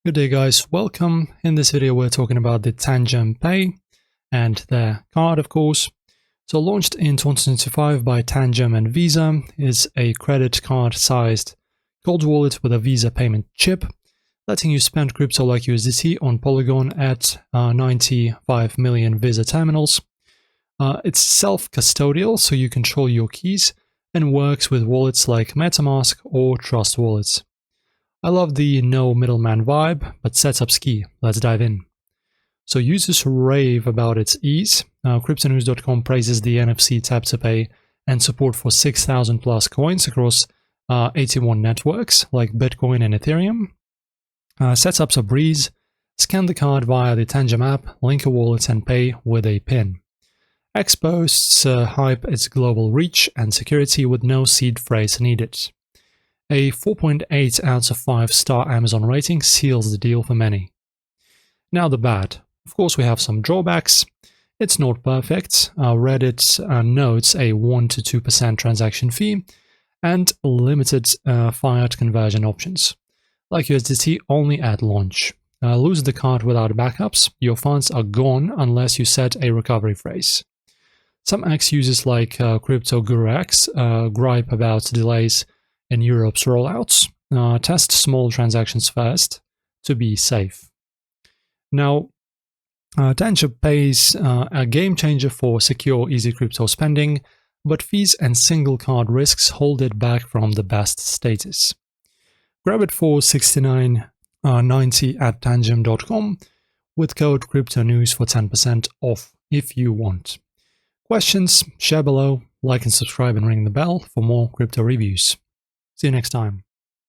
Good day guys, welcome. In this video we're talking about the Tangem Pay and their card, of course. So launched in 2025 by Tangem and Visa, is a credit card sized cold wallet with a Visa payment chip, letting you spend crypto like USDT on Polygon at 95 million Visa terminals. It's self-custodial, so you control your keys, and works with wallets like MetaMask or Trust wallets. I love the no middleman vibe, but setup's key. Let's dive in. So users rave about its ease. Cryptonews.com praises the NFC tap to pay and support for 6,000 plus coins across 81 networks like Bitcoin and Ethereum. Setup's a breeze. Scan the card via the Tangem app, link a wallet and pay with a PIN. X posts hype its global reach and security with no seed phrase needed. A 4.8 out of 5 star Amazon rating seals the deal for many. Now the bad. Of course we have some drawbacks. It's not perfect. Reddit notes a 1 to 2% transaction fee and limited fiat conversion options, like USDT only at launch. Lose the card without backups, your funds are gone unless you set a recovery phrase. Some X users like Crypto Guru X gripe about delays in Europe's rollouts. Test small transactions first to be safe. Now, Tangem Pay is a game changer for secure, easy crypto spending, but fees and single card risks hold it back from the best status. Grab it for $69.90 at tangem.com with code CryptoNews for 10% off if you want. Questions? Share below, like and subscribe and ring the bell for more crypto reviews. See you next time.